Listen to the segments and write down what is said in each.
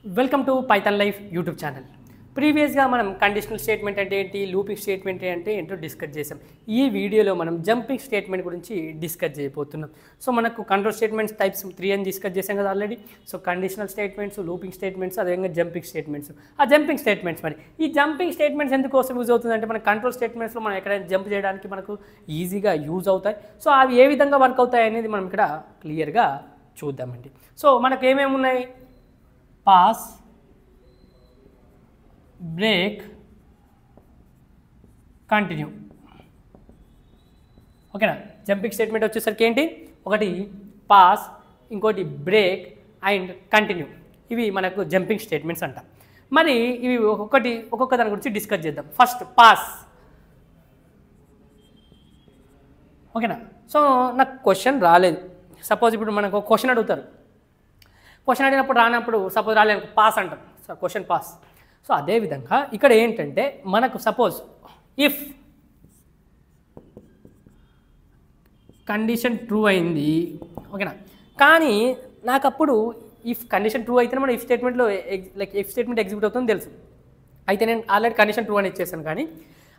Welcome to Python Life YouTube channel. ప్రీవియస్గా మనం conditional statement అంటే ఏంటి, లూపింగ్ స్టేట్మెంట్ అంటే ఏంటో డిస్కస్ చేసాం. ఈ వీడియోలో మనం జంపింగ్ స్టేట్మెంట్ గురించి డిస్కస్ చేయబోతున్నాం. సో మనకు కంట్రోల్ స్టేట్మెంట్స్ టైప్స్ 3 అని డిస్కస్ చేసాం కదా already. So conditional statements, looping statements, అదేవిధంగా జంపింగ్ స్టేట్మెంట్స్. ఆ జంపింగ్ స్టేట్మెంట్స్ మరి ఈ జంపింగ్ స్టేట్మెంట్స్ ఎందుకోసం యూజ్ అవుతుందంటే మన కంట్రోల్ స్టేట్మెంట్స్లో మనం ఎక్కడైనా జంప్ చేయడానికి మనకు ఈజీగా యూజ్ అవుతాయి. సో అవి ఏ విధంగా వర్క్ అవుతాయి అనేది మనం ఇక్కడ క్లియర్గా చూద్దామండి. సో మనకు ఏమేమి ఉన్నాయి, పాస్, బ్రేక్, కంటిన్యూ. ఓకేనా. జంపింగ్ స్టేట్మెంట్ వచ్చేసరికి ఏంటి, ఒకటి పాస్, ఇంకోటి బ్రేక్ అండ్ కంటిన్యూ. ఇవి మనకు జంపింగ్ స్టేట్మెంట్స్ అంట. మరి ఇవి ఒక్కొక్క దాని గురించి డిస్కస్ చేద్దాం. First pass. ఓకేనా. సో నాకు క్వశ్చన్ రాలేదు, సపోజ్ ఇప్పుడు మనకు ఒక క్వశ్చన్ అడుగుతారు. క్వశ్చన్ అడిగినప్పుడు రానప్పుడు సపోజ్ రాలేదు, పాస్ అంటాం. So question pass. సో అదేవిధంగా ఇక్కడ ఏంటంటే మనకు సపోజ్ ఇఫ్ కండిషన్ ట్రూ అయింది, ఓకేనా, కానీ నాకు అప్పుడు ఇఫ్ కండిషన్ ట్రూ అయితేనే మనం ఇఫ్ స్టేట్మెంట్లో ఇఫ్ స్టేట్మెంట్ ఎగ్జిక్యూట్ అవుతుందని తెలుసు. అయితే నేను ఆల్రెడీ కండిషన్ ట్రూ అని ఇచ్చేసాను, కానీ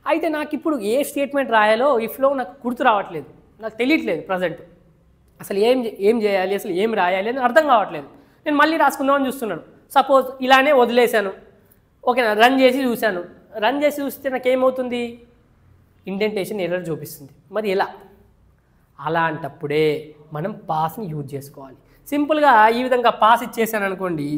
అయితే నాకు ఇప్పుడు ఏ స్టేట్మెంట్ రాయాలో ఇఫ్లో నాకు గుర్తు రావట్లేదు, నాకు తెలియట్లేదు ప్రజెంట్. అసలు ఏం చేయాలి, అసలు ఏం రాయాలి అని అర్థం కావట్లేదు. నేను మళ్ళీ రాసుకుందామని చూస్తున్నాను. సపోజ్ ఇలానే వదిలేశాను, ఓకేనా, రన్ చేసి చూశాను. రన్ చేసి చూస్తే నాకు ఏమవుతుంది, ఇండెంటేషన్ ఎర్రర్ చూపిస్తుంది. మరి ఎలా? అలాంటప్పుడే మనం పాస్ని యూజ్ చేసుకోవాలి. సింపుల్గా ఈ విధంగా పాస్ ఇచ్చేసాను అనుకోండి,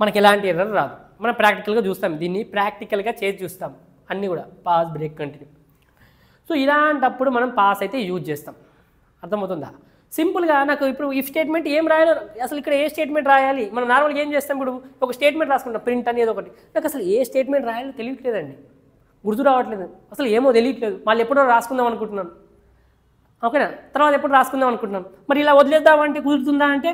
మనకి ఎలాంటి ఎర్రర్ రాదు. మనం ప్రాక్టికల్గా చూస్తాం, దీన్ని ప్రాక్టికల్గా చేసి చూస్తాం అన్నీ కూడా, పాస్, బ్రేక్, కంటిన్యూ. సో ఇలాంటప్పుడు మనం పాస్ అయితే యూజ్ చేస్తాం. అర్థమవుతుందా? సింపుల్గా నాకు ఇప్పుడు ఇఫ్ స్టేట్మెంట్ ఏం రాయాలో, అసలు ఇక్కడ ఏ స్టేట్మెంట్ రాయాలి, మనం నార్మల్గా ఏం చేస్తాం, ఇప్పుడు ఒక స్టేట్మెంట్ రాసుకుంటాం, ప్రింట్ అనేది ఒకటి. నాకు అసలు ఏ స్టేట్మెంట్ రాయాలో తెలియట్లేదండి, గుర్తు రావట్లేదు, అసలు ఏమో తెలియట్లేదు. మళ్ళీ ఎప్పుడో రాసుకుందాం అనుకుంటున్నాను, ఓకేనా, తర్వాత ఎప్పుడు రాసుకుందాం అనుకుంటున్నాం. మరి ఇలా వదిలేద్దామంటే కుదురుతుందా అంటే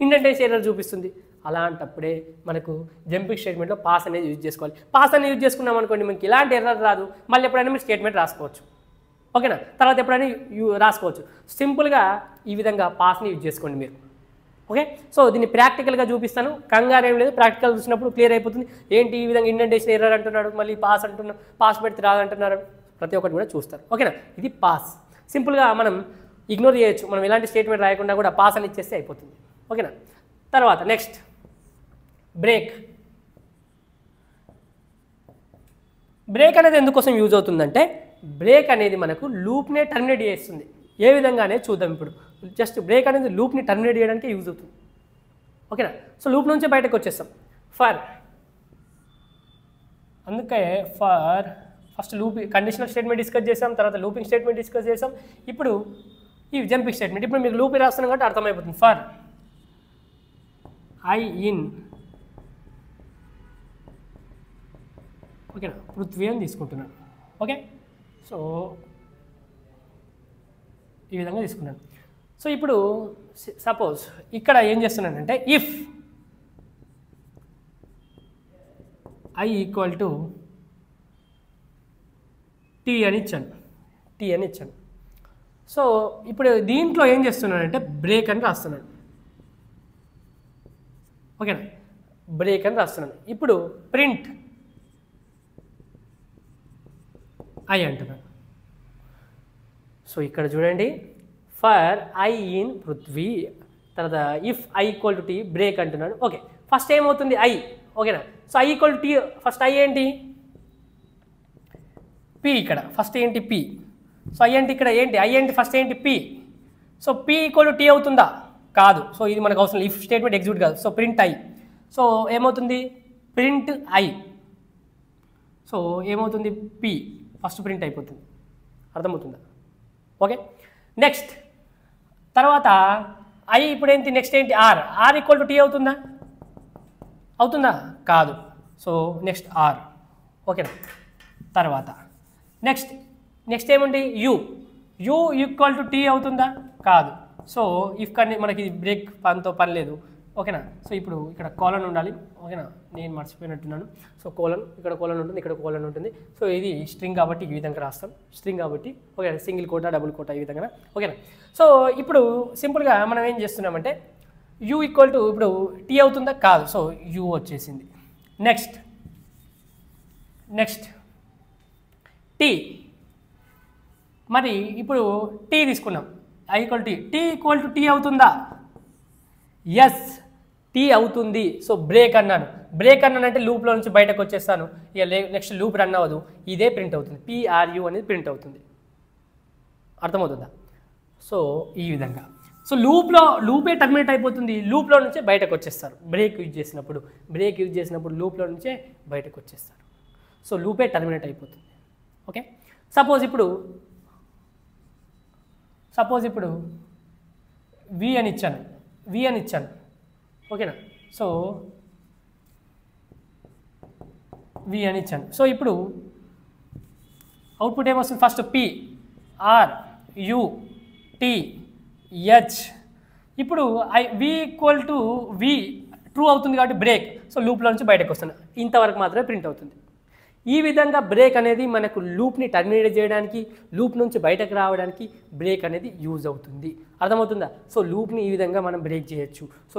ఇండెంటేషన్ ఎర్రర్ చూపిస్తుంది. అలాంటప్పుడే మనకు జంపింగ్ స్టేట్మెంట్లో పాస్ అనేది యూజ్ చేసుకోవాలి. పాస్ అనేది యూజ్ చేసుకున్నాం అనుకోండి, మనకి ఇలాంటి ఎర్రర్ రాదు. మళ్ళీ ఎప్పుడైనా మీరు స్టేట్మెంట్ రాసుకోవచ్చు, ఓకేనా, తర్వాత ఎప్పుడైనా రాసుకోవచ్చు. సింపుల్గా ఈ విధంగా పాస్ని యూజ్ చేసుకోండి మీరు. ఓకే. సో దీన్ని ప్రాక్టికల్గా చూపిస్తాను, కంగారు ఏం లేదు. ప్రాక్టికల్ చూసినప్పుడు క్లియర్ అయిపోతుంది. ఏంటి ఈ విధంగా ఇండెంటేషన్ ఎర్రర్ అంటున్నాడు, మళ్ళీ పాస్ అంటున్నాడు, పాస్ పెడితే రాదంటున్నారు, ప్రతి ఒక్కటి కూడా చూస్తారు. ఓకేనా. ఇది పాస్. సింపుల్గా మనం ఇగ్నోర్ చేయొచ్చు, మనం ఎలాంటి స్టేట్మెంట్ రాయకుండా కూడా పాస్ అని ఇచ్చేస్తే అయిపోతుంది. ఓకేనా. తర్వాత నెక్స్ట్ బ్రేక్. బ్రేక్ అనేది ఎందుకోసం యూజ్ అవుతుందంటే, బ్రేక్ అనేది మనకు లూప్నే టర్మినేట్ చేస్తుంది. ఏ విధంగానే చూద్దాం. ఇప్పుడు జస్ట్ బ్రేక్ అనేది లూప్ని టర్మినేట్ చేయడానికి యూజ్ అవుతుంది. ఓకేనా. సో లూప్ నుంచి బయటకు వచ్చేస్తాం. అందుకే first loop conditional statement discuss చేసాం, తర్వాత లూపింగ్ స్టేట్మెంట్ డిస్కస్ చేసాం. ఇప్పుడు ఈ జంపింగ్ స్టేట్మెంట్. ఇప్పుడు మీకు లూప్ రాస్తున్నాం కాబట్టి అర్థమైపోతుంది. ఫర్ ఐ ఇన్, ఓకేనా, పృథ్వీ అని తీసుకుంటున్నాను. ఓకే. సో ఈ విధంగా తీసుకున్నాను. సో ఇప్పుడు సపోజ్ ఇక్కడ ఏం చేస్తున్నానంటే, if I equal to T అని ఇచ్చాను. సో ఇప్పుడు దీంట్లో ఏం చేస్తున్నానంటే బ్రేక్ అని రాస్తున్నాను. ఓకేనా, బ్రేక్ అని రాస్తున్నాను. ఇప్పుడు ప్రింట్ ఐ అంటున్నాను. సో ఇక్కడ చూడండి, ఫర్ ఐ ఇన్ పృథ్వీ, తర్వాత if I equal to T, break అంటున్నాడు. ఓకే. ఫస్ట్ ఏమవుతుంది, ఐ. ఓకేనా. So I equal to T, first I ఏంటి, పి. ఇక్కడ ఫస్ట్ ఏంటి, పి. సో ఐ అంటే ఇక్కడ ఏంటి, ఐ ఏంటి, ఫస్ట్ ఏంటి, P. So P equal to T అవుతుందా? కాదు. సో ఇది మనకు అవసరం, ఇఫ్ స్టేట్మెంట్ ఎగ్జిక్యూట్ కాదు. So print I. సో ఏమవుతుంది, ప్రింట్ ఐ. సో ఏమవుతుంది, పి. ఫస్ట్ ప్రింట్ అయిపోతుంది. అర్థమవుతుందా? ఓకే. నెక్స్ట్ తర్వాత ఐ ఇప్పుడు ఏంటి, నెక్స్ట్ ఏంటి, ఆర్ ఈక్వల్ టు టీ అవుతుందా? కాదు. So next R. ఓకేనా. తర్వాత నెక్స్ట్ ఏముంది, యూ ఈక్వల్ టు టీ అవుతుందా? కాదు. సో ఇఫ్ కానీ మనకి బ్రేక్ పనితో పని లేదు. ఓకేనా. సో ఇప్పుడు ఇక్కడ కోలన్ ఉండాలి. ఓకేనా, నేను మర్చిపోయినట్టున్నాను. సో కోలన్, ఇక్కడ కోలన్ ఉంటుంది, ఇక్కడ కోలన్ ఉంటుంది. సో ఇది స్ట్రింగ్ కాబట్టి ఈ విధంగా రాస్తాం. స్ట్రింగ్ కాబట్టి okay, single quote, double quote ఈ విధంగా. ఓకేనా. సో ఇప్పుడు సింపుల్గా మనం ఏం చేస్తున్నామంటే, యూ ఈక్వల్ టు ఇప్పుడు టీ అవుతుందా కాదు, సో యూ వచ్చేసింది. నెక్స్ట్ టీ, మరి ఇప్పుడు టీ తీసుకున్నాం, I equal T equal to T అవుతుందా? ఎస్, టీ అవుతుంది. సో బ్రేక్ అన్నానంటే లూప్లో నుంచి బయటకు వచ్చేస్తాను, ఇక నెక్స్ట్ లూప్ రన్ అవ్వదు, ఇదే ప్రింట్ అవుతుంది, PRU అనేది ప్రింట్ అవుతుంది. అర్థమవుతుందా? సో ఈ విధంగా, సో లూపే టర్మినేట్ అయిపోతుంది, లూప్లో నుంచే బయటకు వచ్చేస్తారు. బ్రేక్ యూజ్ చేసినప్పుడు లూప్లో నుంచే బయటకు వచ్చేస్తారు. సో లూపే టర్మినేట్ అయిపోతుంది. ఓకే, సపోజ్ ఇప్పుడు వి అని ఇచ్చాను, ఓకేనా? సో వి అని ఇచ్చాను. సో ఇప్పుడు అవుట్పుట్ ఏమొస్తుంది? First PRUT H. ఇప్పుడు వి ఈక్వల్ టు వి ట్రూ అవుతుంది కాబట్టి బ్రేక్, సో లూప్లో నుంచి బయటకు వస్తుంది, ఇంతవరకు మాత్రమే ప్రింట్ అవుతుంది. ఈ విధంగా బ్రేక్ అనేది మనకు లూప్ని టర్మినేట్ చేయడానికి, లూప్ నుంచి బయటకు రావడానికి బ్రేక్ అనేది యూజ్ అవుతుంది. అర్థమవుతుందా? సో లూప్ని ఈ విధంగా మనం బ్రేక్ చేయొచ్చు. సో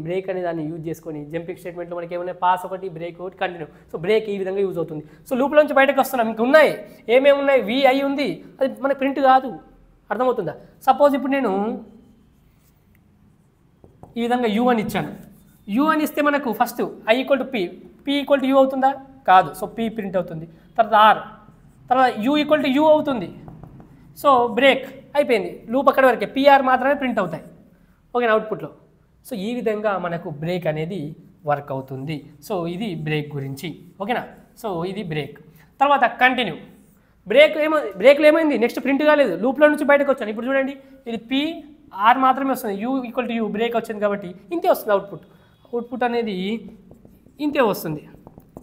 బ్రేక్ అనే దాన్ని యూజ్ చేసుకొని జంపింగ్ స్టేట్మెంట్లో మనకి ఏమైనా పాస్ ఒకటి, బ్రేక్ ఒకటి, కంటిన్యూ. సో బ్రేక్ ఈ విధంగా యూజ్ అవుతుంది. సో లూప్లో నుంచి బయటకు వస్తున్నాం, ఇంకా ఉన్నాయి, ఏమేమి ఉన్నాయి? VI ఉంది, అది మనకి ప్రింట్ కాదు. అర్థమవుతుందా? సపోజ్ ఇప్పుడు నేను ఈ విధంగా యూ అని ఇచ్చాను, యూ అని ఇస్తే మనకు first I equal to P equal to you అవుతుందా? కాదు, సో P ప్రింట్ అవుతుంది. తర్వాత R, తర్వాత U ఈక్వల్ టు యూ అవుతుంది. సో బ్రేక్ అయిపోయింది, లూప్ అక్కడి వరకే, PR మాత్రమే ప్రింట్ అవుతాయి, ఓకేనా, అవుట్పుట్లో. సో ఈ విధంగా మనకు బ్రేక్ అనేది వర్క్ అవుతుంది. సో ఇది బ్రేక్ గురించి, ఓకేనా. సో ఇది బ్రేక్. తర్వాత కంటిన్యూ. బ్రేక్లో ఏమైంది? నెక్స్ట్ ప్రింట్ కాలేదు, లూప్లో నుంచి బయటకు వచ్చాను. ఇప్పుడు చూడండి, ఇది PR మాత్రమే వస్తుంది, U equal to you break వచ్చింది కాబట్టి ఇంతే వస్తుంది అవుట్పుట్ అనేది ఇంతే వస్తుంది.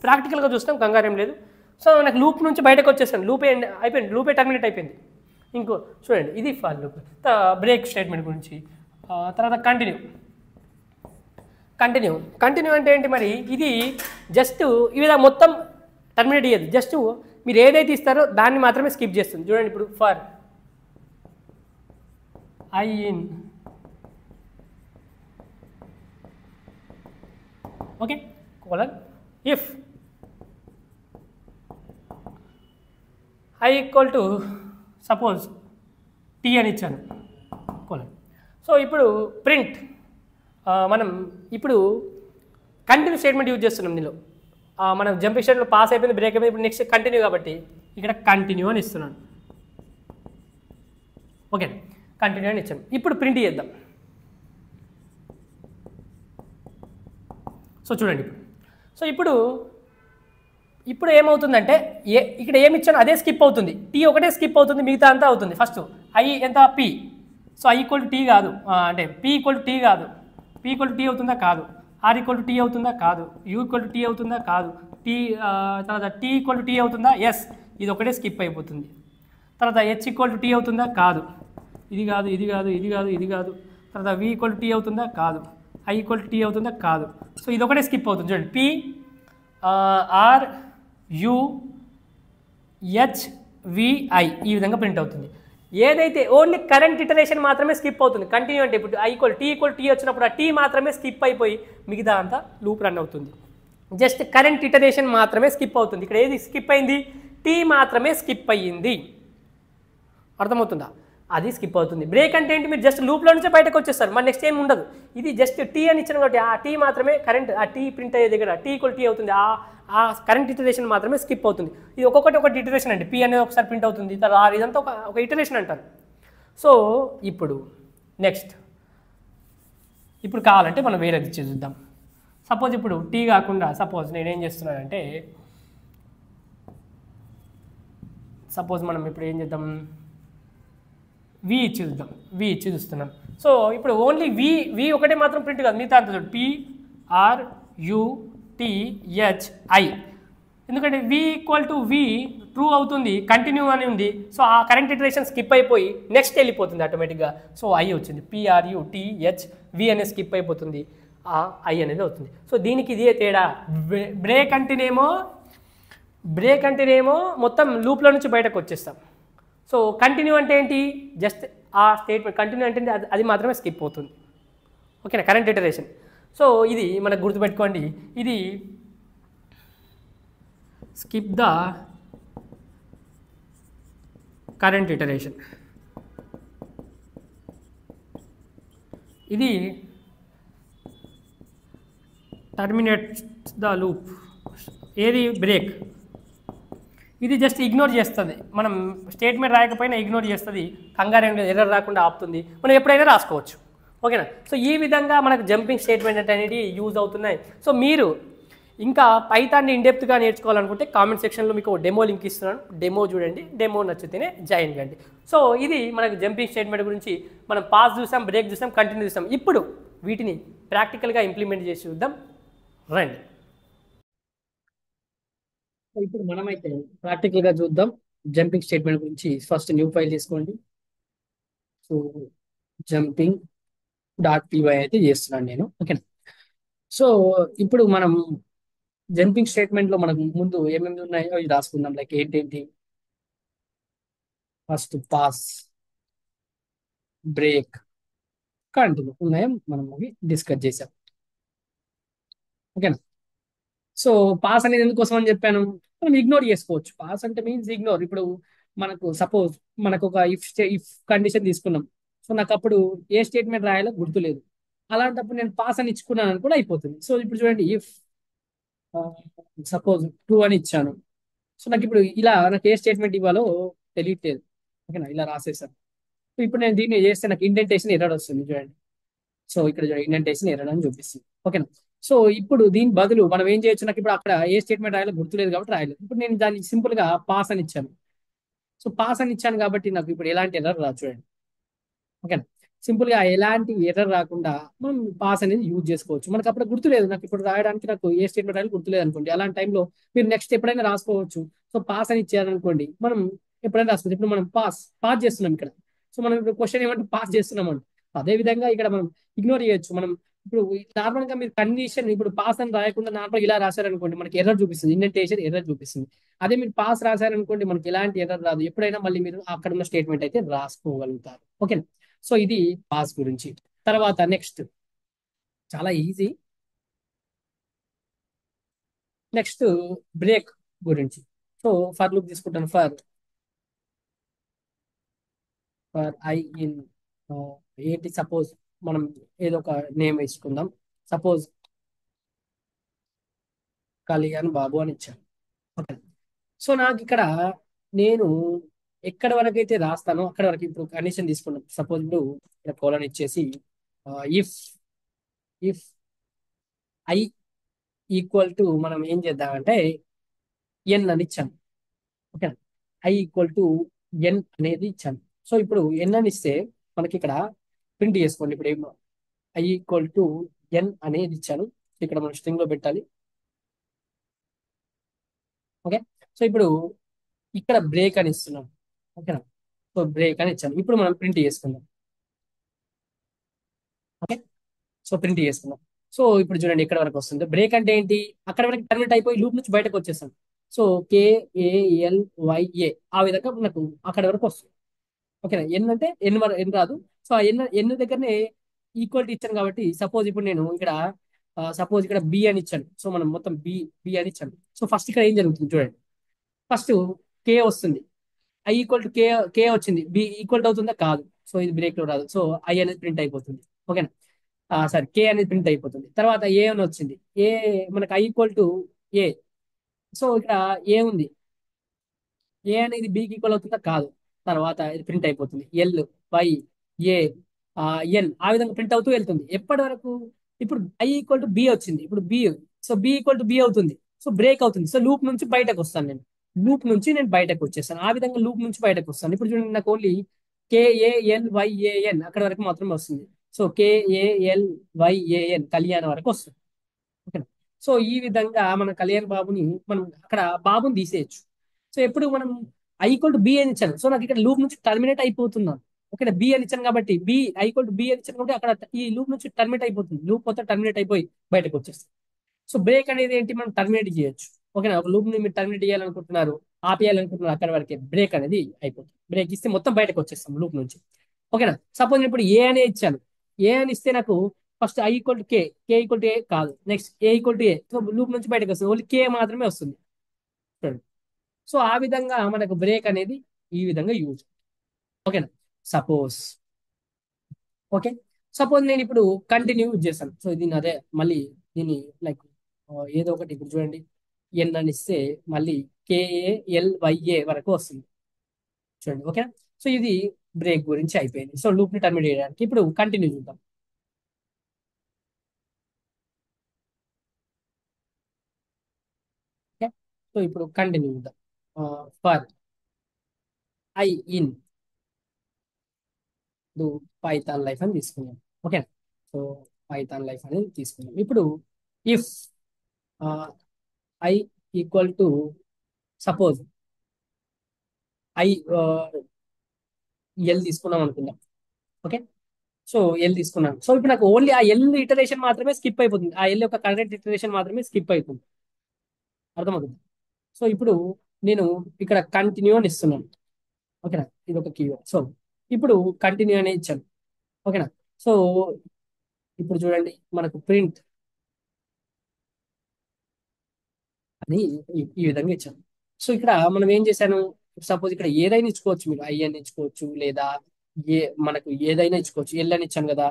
ప్రాక్టికల్గా చూస్తాం, కంగారేం లేదు. సో నాకు లూప్ నుంచి బయటకు వచ్చేసాను, అయిపోయింది, లూపే టర్మినేట్ అయిపోయింది. ఇంకో చూడండి, ఇది ఫర్ లూప్. బ్రేక్ స్టేట్మెంట్ గురించి. తర్వాత కంటిన్యూ అంటే ఏంటి మరి? ఇది జస్ట్ ఈ విధంగా మొత్తం టర్మినేట్ అయ్యేది, జస్ట్ మీరు ఏదైతే ఇస్తారో దాన్ని మాత్రమే స్కిప్ చేస్తుంది. చూడండి, ఇప్పుడు for I in, okay, colon if I equal to suppose T అని ఇచ్చాను, కోలన్. సో ఇప్పుడు ప్రింట్, మనం ఇప్పుడు కంటిన్యూ స్టేట్మెంట్ యూజ్ చేస్తున్నాం. దీనిలో మనం జంపింగ్ స్టేట్మెంట్లో పాస్ అయిపోయింది, బ్రేక్ అయిపోయింది, ఇప్పుడు నెక్స్ట్ కంటిన్యూ కాబట్టి ఇక్కడ కంటిన్యూ అని ఇస్తున్నాను, ఓకే, కంటిన్యూ అని ఇచ్చాను. ఇప్పుడు ప్రింట్ చేద్దాం. సో చూడండి, సో ఇప్పుడు ఏమవుతుందంటే ఇక్కడ ఏమి ఇచ్చాను అదే స్కిప్ అవుతుంది, T ఒకటే స్కిప్ అవుతుంది, మిగతా అంతా అవుతుంది. ఫస్ట్ I ఎంత P, so I equal to T కాదు, అంటే P ఈక్వల్ టు T కాదు, P ఈక్వల్ టు T అవుతుందా కాదు, R ఈక్వల్ టు T అవుతుందా కాదు, U ఈక్వల్ టు T అవుతుందా కాదు, తర్వాత T ఈక్వల్ టు T అవుతుందా? ఎస్, ఇది ఒకటే స్కిప్ అయిపోతుంది. తర్వాత H ఈక్వల్ టు T అవుతుందా? కాదు, ఇది కాదు, ఇది కాదు, ఇది కాదు, ఇది కాదు. తర్వాత V ఈక్వల్ టు T అవుతుందా? కాదు. I ఈక్వల్ టు T అవుతుందా? కాదు. సో ఇది ఒకటే స్కిప్ అవుతుంది. చూడండి, PRUHVI ఈ విధంగా ప్రింట్ అవుతుంది. ఏదైతే ఓన్లీ కరెంట్ ఇటరేషన్ మాత్రమే స్కిప్ అవుతుంది. కంటిన్యూ అంటే ఇప్పుడు T ఈక్వల్ T వచ్చినప్పుడు ఆ T మాత్రమే స్కిప్ అయిపోయి మిగతా అంతా లూప్ రన్ అవుతుంది. జస్ట్ కరెంట్ ఇటరేషన్ మాత్రమే స్కిప్ అవుతుంది. ఇక్కడ ఏది స్కిప్ అయింది? T మాత్రమే స్కిప్ అయ్యింది. అర్థమవుతుందా? అది స్కిప్ అవుతుంది. బ్రేక్ అంటే ఏంటి? మీరు జస్ట్ లూప్లో నుంచే బయటకు వచ్చేస్తారు, మరి నెక్స్ట్ ఏం ఉండదు. ఇది జస్ట్ T అని ఇచ్చిన కాబట్టి ఆ T మాత్రమే కరెంట్, ఆ T ప్రింట్ అయ్యే దగ్గర T ఈక్వల్ T అవుతుంది, ఆ కరెంట్ ఇటరేషన్ మాత్రమే స్కిప్ అవుతుంది. ఇది ఒకటి ఇటరేషన్ అండి. P అనేది ఒకసారి ప్రింట్ అవుతుంది, తర్వాత ఇదంతా ఒక ఇటరేషన్ అంటారు. సో ఇప్పుడు నెక్స్ట్ ఇప్పుడు కావాలంటే మనం వేరేది చూద్దాం. సపోజ్ ఇప్పుడు T కాకుండా సపోజ్ నేనేం చేస్తున్నానంటే, సపోజ్ మనం ఇప్పుడు ఏం చేద్దాం, V చూద్దాం. V చూస్తున్నాను. సో ఇప్పుడు ఓన్లీ V ఒకటే మాత్రం ప్రింట్ కాదు, మిగతా అంత చూడు PRUTHI. ఎందుకంటే V equal to V true అవుతుంది, కంటిన్యూ అని ఉంది. సో ఆ కరెంట్ ఇటరేషన్ స్కిప్ అయిపోయి నెక్స్ట్ వెళ్ళిపోతుంది ఆటోమేటిక్గా. సో I వచ్చింది, PRUTHV అనేది స్కిప్ అయిపోతుంది, ఆ I అనేది అవుతుంది. సో దీనికి ఇదే తేడా. బ్రేక్ అంటేనేమో మొత్తం లూప్లో నుంచి బయటకు వచ్చేస్తాం. సో కంటిన్యూ అంటే ఏంటి? జస్ట్ ఆ స్టేట్మెంట్ కంటిన్యూ అంటే అది మాత్రమే స్కిప్ అవుతుంది. ఓకేనా, కరెంట్ ఇటరేషన్. సో ఇది మనకు గుర్తుపెట్టుకోండి, ఇది స్కిప్ ద కరెంట్ ఇటరేషన్, ఇది టర్మినేట్స్ ద లూప్, ఏది బ్రేక్, ఇది జస్ట్ ఇగ్నోర్ చేస్తుంది. మనం స్టేట్మెంట్ రాయకపోయినా ఇగ్నోర్ చేస్తుంది, కంగారు ఎర్రర్ రాకుండా ఆపుతుంది, మనం ఎప్పుడైనా రాసుకోవచ్చు. ఓకేనా. సో ఈ విధంగా మనకు జంపింగ్ స్టేట్మెంట్ అనేది యూజ్ అవుతున్నాయి. సో మీరు ఇంకా పైథాన్ని ఇన్డెప్త్గా నేర్చుకోవాలనుకుంటే కామెంట్ సెక్షన్లో మీకు డెమో లింక్ ఇస్తున్నాను, డెమో చూడండి, డెమో నచ్చితేనే జాయిన్ కండి. సో ఇది మనకు జంపింగ్ స్టేట్మెంట్ గురించి మనం పాస్ చూసాం, బ్రేక్ చూసాం, కంటిన్యూ చూసాం. ఇప్పుడు వీటిని ప్రాక్టికల్గా ఇంప్లిమెంట్ చేసి చూద్దాం, రండి. ఇప్పుడు మనమైతే ప్రాక్టికల్గా చూద్దాం జంపింగ్ స్టేట్మెంట్ గురించి. ఫస్ట్ న్యూ ఫైల్ తీసుకోండి. సో జంపింగ్ .py అయితే చేస్తున్నాను నేను. ఓకేనా. సో ఇప్పుడు మనం జంపింగ్ స్టేట్మెంట్లో మనకు ముందు ఏమేమి ఉన్నాయో ఇది రాసుకుందాం. లైక్ ఏంటేంటి, ఫస్ట్ పాస్, బ్రేక్, కంటిన్యూ ఉన్నాయో మనం అవి డిస్కస్ చేసాం. ఓకేనా. సో పాస్ అనేది ఎందుకోసం అని చెప్పాను, మనం ఇగ్నోర్ చేసుకోవచ్చు. పాస్ అంటే మీన్స్ ఇగ్నోర్. ఇప్పుడు మనకు సపోజ్ మనకు ఒక ఇఫ్ కండిషన్ తీసుకున్నాం. సో నాకు అప్పుడు ఏ స్టేట్మెంట్ రాయాలో గుర్తులేదు, అలాంటప్పుడు నేను పాస్ అని ఇచ్చుకున్నాను అని కూడా అయిపోతుంది. సో ఇప్పుడు చూడండి, ఇఫ్ సపోజ్ ట్రూ అని ఇచ్చాను. సో నాకు ఇప్పుడు ఇలా నాకు ఏ స్టేట్మెంట్ ఇవ్వాలో తెలియట్లేదు. ఓకేనా, ఇలా రాసేసాను. సో ఇప్పుడు నేను దీన్ని చేస్తే నాకు ఇండెంటేషన్ ఎర్రర్ వస్తుంది చూడండి. సో ఇక్కడ ఇండెంటేషన్ ఎర్రర్ అని చూపిస్తుంది. ఓకేనా. సో ఇప్పుడు దీని బదులు మనం ఏం చేయొచ్చు, నాకు ఇప్పుడు అక్కడ ఏ స్టేట్మెంట్ రాయాలో గుర్తులేదు కాబట్టి రాయలేదు. ఇప్పుడు నేను దాన్ని సింపుల్ గా పాస్ అని ఇచ్చాను. సో పాస్ అని ఇచ్చాను కాబట్టి నాకు ఇప్పుడు ఎలాంటి ఎర్రర్ రాదు చూడండి. ఓకేనా. సింపుల్ గా ఎలాంటి ఎర్రర్ రాకుండా మనం పాస్ అనేది యూజ్ చేసుకోవచ్చు. మనకు అప్పుడు గుర్తులేదు, నాకు ఇప్పుడు రాయడానికి నాకు ఏ స్టేట్మెంట్ రాయాలో గుర్తులేదు అనుకోండి, అలాంటి టైంలో మీరు నెక్స్ట్ ఎప్పుడైనా రాసుకోవచ్చు. సో పాస్ అని ఇచ్చారనుకోండి, మనం ఎప్పుడైనా రాసుకోవచ్చు. ఇప్పుడు మనం పాస్ పాస్ చేస్తున్నాం ఇక్కడ. సో మనం ఇప్పుడు క్వశ్చన్ ఏమంటే పాస్ చేస్తున్నాం అండి. అదే విధంగా ఇక్కడ మనం ఇగ్నోర్ చేయొచ్చు. మనం ఇప్పుడు నార్మల్ గా మీరు కండిషన్ ఇప్పుడు పాస్ అని రాయకుండా నార్మల్ ఇలా రాశారనుకోండి, మనకి ఎర్రర్ చూపిస్తుంది, ఇండెంటేషన్ ఎర్రర్ చూపిస్తుంది. అదే మీరు పాస్ రాశారనుకోండి, మనకి ఎలాంటి ఎర్రర్ రాదు. ఎప్పుడైనా మళ్ళీ మీరు అక్కడ ఉన్న స్టేట్మెంట్ అయితే రాసుకోగలుగుతారు. ఓకేనా. సో ఇది పాస్ గురించి. తర్వాత నెక్స్ట్ చాలా ఈజీ, నెక్స్ట్ బ్రేక్ గురించి. సో ఫర్ లూప్ తీసుకుంటాను. ఫర్ ఐ ఇన్ ఏంటి, సపోజ్ మనం ఏదో ఒక నేమ్ వేసుకుందాం. సపోజ్ కళ్యాణ్ బాబు అని ఇచ్చాను. ఓకే. సో నాకు ఇక్కడ నేను ఎక్కడ వరకు అయితే రాస్తానో అక్కడ వరకు ఇప్పుడు కండిషన్ తీసుకున్నాం. సపోజ్ ఇప్పుడు ఇక్కడ కోలన్ ఇచ్చేసి if if I equal to మనం ఏం చేద్దామంటే ఎన్ అని ఇచ్చాను. ఓకే. ఐ ఈక్వల్ టు ఎన్ అనేది ఇచ్చాను. సో ఇప్పుడు ఎన్ అని ఇస్తే మనకి ఇక్కడ ప్రింట్ చేసుకోండి. ఇప్పుడు ఏమో ఐ ఈక్వల్ టు ఎన్ అనేది ఇచ్చాను. ఇక్కడ మనం స్ట్రింగ్ లో పెట్టాలి. ఓకే. సో ఇప్పుడు ఇక్కడ బ్రేక్ అని ఇస్తున్నాం. ఓకేనా. సో బ్రేక్ అని ఇచ్చాను. ఇప్పుడు మనం ప్రింట్ చేసుకుందాం. ఓకే. సో ప్రింట్ చేసుకుందాం. సో ఇప్పుడు చూడండి ఎక్కడ వరకు వస్తుంది. బ్రేక్ అంటే ఏంటి, అక్కడ వరకు టర్మినేట్ అయిపోయి లూప్ నుంచి బయటకు వచ్చేస్తాం. సో KALYA ఆ విధంగా మనకు అక్కడ వరకు వస్తుంది. ఓకేనా. ఎన్ అంటే ఎన్ ఎన్ రాదు. సో ఆ ఎన్ దగ్గరనే ఈక్వాలిటీ ఇచ్చాను కాబట్టి సపోజ్ ఇప్పుడు నేను ఇక్కడ సపోజ్ ఇక్కడ బి అని ఇచ్చాను. సో మనం మొత్తం బి అని ఇచ్చాను. సో ఫస్ట్ ఇక్కడ ఏం జరుగుతుంది చూడండి, ఫస్ట్ కే వస్తుంది. ఐ ఈక్వల్ టు కే వచ్చింది, బి ఈక్వల్ అవుతుందా కాదు. సో ఇది బ్రేక్ లో రాదు. సో ఐ అనేది ప్రింట్ అయిపోతుంది. ఓకేనా. సారీ, కే అనేది ప్రింట్ అయిపోతుంది. తర్వాత ఏ అని వచ్చింది, ఏ మనకు I equal to A. So ఇక్కడ ఏ ఉంది, ఏ అనేది బికి ఈక్వల్ అవుతుందా కాదు. తర్వాత ఇది ప్రింట్ అయిపోతుంది. వై ఏ ఎన్ ఆ విధంగా ప్రింట్ అవుతూ వెళ్తుంది. ఎప్పటి వరకు, ఇప్పుడు ఐ ఈక్వల్ టు బి వచ్చింది, ఇప్పుడు B. So B equal to B అవుతుంది. సో బ్రేక్ అవుతుంది. సో లూప్ నుంచి బయటకు వస్తాను నేను, లూప్ నుంచి నేను బయటకు వచ్చేస్తాను. ఆ విధంగా లూప్ నుంచి బయటకు వస్తాను. ఇప్పుడు చూడండి నాకు ఓన్లీ KALYAN అక్కడ వరకు మాత్రమే వస్తుంది. సో KALYAN కళ్యాణ్ వరకు వస్తుంది. ఓకే. సో ఈ విధంగా మన కళ్యాణ్ బాబుని మనం అక్కడ బాబుని తీసేయచ్చు. సో ఎప్పుడు మనం ఐ ఈక్వల్ టు బి అని ఇచ్చాను. సో నాకు ఇక్కడ లూప్ నుంచి టర్మినేట్ అయిపోతున్నాను. ఓకే, బి అని ఇచ్చాను కాబట్టి ఐ ఈక్వల్ టు బి అని ఇచ్చాను కాబట్టి అక్కడ ఈ లూప్ నుంచి టర్మినేట్ అయిపోతుంది. లూప్ మొత్తం టర్మినేట్ అయిపోయి బయటకు వచ్చేస్తుంది. సో బ్రేక్ అనేది ఏంటి, మనం టర్మినేట్ చేయొచ్చు. ఓకేనా. ఒక లూప్ ని మీరు టర్మినేట్ చేయాలనుకుంటున్నారు, ఆపేయాలనుకుంటున్నారు, అక్కడ వరకే బ్రేక్ అనేది అయిపోతుంది. బ్రేక్ ఇస్తే మొత్తం బయటకు వచ్చేస్తాం లూప్ నుంచి. ఓకేనా. సపోజ్ ఇప్పుడు ఏ అనే ఇచ్చాను, ఏ అని ఇస్తే నాకు ఫస్ట్ ఐ ఈక్వల్ టు కే కాదు, నెక్స్ట్ ఏ. సో లూప్ నుంచి బయటకు వస్తుంది, ఓన్లీ కే మాత్రమే వస్తుంది. చూడండి. సో ఆ విధంగా మనకు బ్రేక్ అనేది ఈ విధంగా యూజ్. ఓకేనా. సపోజ్, ఓకే, సపోజ్ నేను ఇప్పుడు కంటిన్యూ యూజ్ చేస్తాను. సో దీన్ని అదే మళ్ళీ దీన్ని లైక్ ఏదో ఒకటి ఇప్పుడు చూడండి, ఎన్ అని ఇస్తే మళ్ళీ కేఏఎల్వైఏ వరకు వస్తుంది. చూడండి, ఓకే. సో ఇది బ్రేక్ గురించి అయిపోయింది. సో లూప్ ని టర్మినేట్ చేయడానికి ఇప్పుడు కంటిన్యూ చూద్దాం. ఓకే. సో ఇప్పుడు కంటిన్యూ చూద్దాం. For I in Python life అని తీసుకున్నాం. ఓకే. సో పైథాన్ లైఫ్ అనేది తీసుకున్నాం. ఇప్పుడు if I equal to suppose I L తీసుకున్నాం అనుకుందాం. ఓకే. సో ఎల్ తీసుకున్నాను. సో ఇప్పుడు నాకు ఓన్లీ ఆ ఎల్ ఇటరేషన్ మాత్రమే స్కిప్ అయిపోతుంది, ఆ ఎల్ యొక్క కరెంట్ ఇటరేషన్ మాత్రమే స్కిప్ అయిపోతుంది. అర్థమవుతుంది. సో ఇప్పుడు నేను ఇక్కడ కంటిన్యూ అని ఇస్తున్నాను. ఓకేనా, ఇది ఒక కీవర్డ్. సో ఇప్పుడు కంటిన్యూ అనే ఇచ్చాను. ఓకేనా. సో ఇప్పుడు చూడండి మనకు ప్రింట్ అని ఈ విధంగా ఇచ్చాను. సో ఇక్కడ మనం ఏం చేశాను, సపోజ్ ఇక్కడ ఏదైనా ఇచ్చుకోవచ్చు, మీరు ఐ అని ఇచ్చుకోవచ్చు, లేదా ఏ మనకు ఏదైనా ఇచ్చుకోవచ్చు. ఎల్ అని ఇచ్చాను కదా,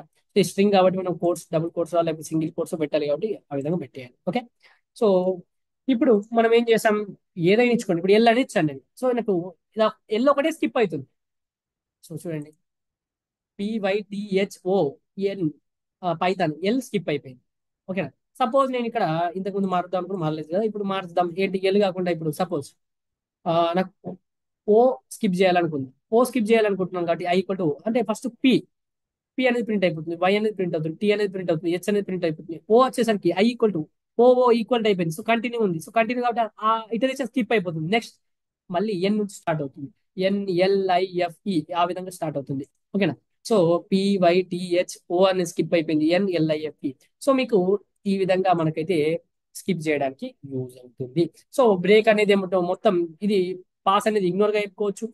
స్ట్రింగ్ కాబట్టి మనం కోర్స్ డబుల్ కోర్స్ లేకపోతే సింగిల్ కోర్స్ పెట్టాలి కాబట్టి ఆ విధంగా పెట్టేయాలి. ఓకే. సో ఇప్పుడు మనం ఏం చేసాం, ఏదైనా ఇచ్చుకోండి. ఇప్పుడు ఎల్ అని ఇచ్చాను నేను. సో నాకు ఇలా ఎల్ ఒకటే స్కిప్ అవుతుంది. సో చూడండి, PYTHON పైథాన్ ఎల్ స్కిప్ అయిపోయింది. ఓకేనా. సపోజ్ నేను ఇక్కడ ఇంతకుముందు మారుద్దాం అనుకుని మారలేదు కదా, ఇప్పుడు మారుద్దాం. ఏంటి, ఎల్ కాకుండా ఇప్పుడు సపోజ్ నాకు ఓ స్కిప్ చేయాలనుకుంది. ఓ స్కిప్ చేయాలనుకుంటున్నాం కాబట్టి ఐ ఈక్వల్ టు అంటే ఫస్ట్ పి అనేది ప్రింట్ అయిపోతుంది, వై అనేది ప్రింట్ అవుతుంది, టీ అనేది ప్రింట్ అవుతుంది, హెచ్ అనేది ప్రింట్ అయిపోతుంది. ఓ వచ్చేసరికి I equal to oh equal అయిపోయింది. సో కంటిన్యూ ఉంది. సో కంటిన్యూ కాబట్టి ఆ ఇటరేషన్ స్కిప్ అయిపోతుంది. నెక్స్ట్ మళ్ళీ ఎన్ నుంచి స్టార్ట్ అవుతుంది, NLIFE ఆ విధంగా స్టార్ట్ అవుతుంది. ఓకేనా. సో PYTHO అనేది స్కిప్ అయిపోయింది, NLIFE. సో మీకు ఈ విధంగా మనకైతే స్కిప్ చేయడానికి యూజ్ అవుతుంది. సో బ్రేక్ అనేది ఏమిటో మొత్తం ఇది, పాస్ అనేది ఇగ్నోర్ గా చెప్పుకోవచ్చు,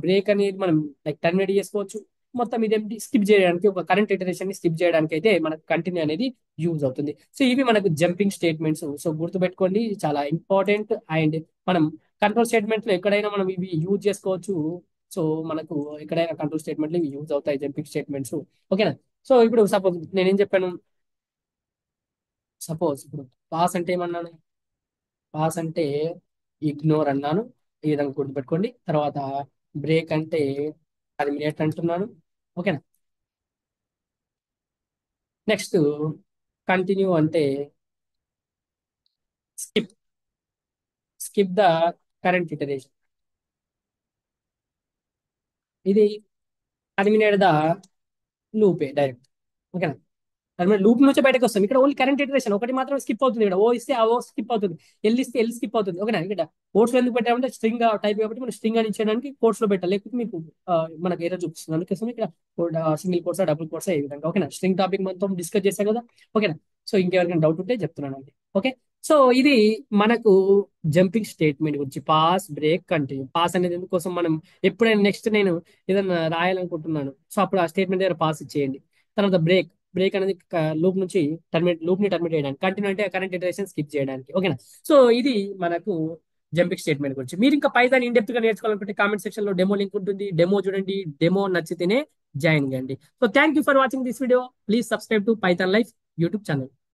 బ్రేక్ అనేది మనం లైక్ టర్మినేట్ చేసుకోవచ్చు. మొత్తం ఇదేంటి, స్కిప్ చేయడానికి ఒక కరెంట్ ఇటరేషన్ ని స్కిప్ చేయడానికి అయితే మనకు కంటిన్యూ అనేది యూజ్ అవుతుంది. సో ఇవి మనకు జంపింగ్ స్టేట్మెంట్స్. సో గుర్తుపెట్టుకోండి, చాలా ఇంపార్టెంట్. అండ్ మనం కంట్రోల్ స్టేట్మెంట్ లో ఎక్కడైనా మనం ఇవి యూజ్ చేసుకోవచ్చు. సో మనకు ఎక్కడైనా కంట్రోల్ స్టేట్మెంట్లు ఇవి యూజ్ అవుతాయి, జంపింగ్ స్టేట్మెంట్స్. ఓకేనా. సో ఇప్పుడు సపోజ్ నేనేం చెప్పాను, సపోజ్ ఇప్పుడు పాస్ అంటే ఏమన్నాను, పాస్ అంటే ఇగ్నోర్ అన్నాను. ఈ విధంగా గుర్తుపెట్టుకోండి. తర్వాత బ్రేక్ అంటే టర్మినేట్ అంటున్నాను. ఓకేనా. నెక్స్ట్ కంటిన్యూ అంటే skip, skip the current iteration. ఇది టర్మినేట్ ద లూపే డైరెక్ట్. ఓకేనా. టర్మినేట్ లూప్ నుంచి బయటకు వస్తాం. ఇక్కడ ఓన్లీ కరెంట్ ఇటరేషన్ ఒకటి మాత్రం స్కిప్ అవుతుంది. ఇక్కడ ఓ ఇస్తే ఆ ఓ స్కిప్ అవుతుంది, ఎల్ ఇస్తే ఎల్ స్కిప్ అవుతుంది. ఓకేనా. ఇక్కడ కోర్స్ లో ఎందుకు పెట్టామంటే స్ట్రింగ్ టైప్ కాబట్టి మనం స్ట్రింగ్ అని ఇచ్చేయడానికి కోర్స్ లో పెట్టాలి, లేకపోతే మీకు మనకు ఏదో చూపిస్తుంది. అందుకోసం ఇక్కడ సింగిల్ కోర్సా డబుల్ కోర్సా ఈ విధంగా. ఓకేనా. స్ట్రింగ్ టాపిక్ మొత్తం డిస్కస్ చేశాం కదా. ఓకేనా. సో ఇంకెవరికైనా డౌట్ ఉంటే చెప్తున్నాను అండి. ఓకే. సో ఇది మనకు జంపింగ్ స్టేట్మెంట్ గురించి, పాస్ బ్రేక్ కంటిన్యూ. పాస్ అనేది ఎందుకోసం, మనం ఎప్పుడైనా నెక్స్ట్ నేను ఏదైనా రాయాలనుకుంటున్నాను, సో అప్పుడు ఆ స్టేట్మెంట్ దగ్గర పాస్ ఇచ్చేయండి. తర్వాత బ్రేక్, బ్రేక్ అనేది లూప్ నుంచి లూప్ ని టర్మినేట్ చేయడానికి, కంటిన్యూ అంటే కరెంట్ ఇటరేషన్ స్కిప్ చేయడానికి. ఓకేనా. సో ఇది మనకు జంపింగ్ స్టేట్మెంట్ గురించి. మీరు ఇంకా పైథాన్ ఇన్ డెప్త్ గా నేర్చుకోవాలనుకుంటే కామెంట్ సెక్షన్ లో డెమో లింక్ ఉంటుంది, డెమో చూడండి. డెమో నచ్చితేనే జాయిన్ కండి. So thank you for watching this video. Please subscribe to Python life YouTube channel.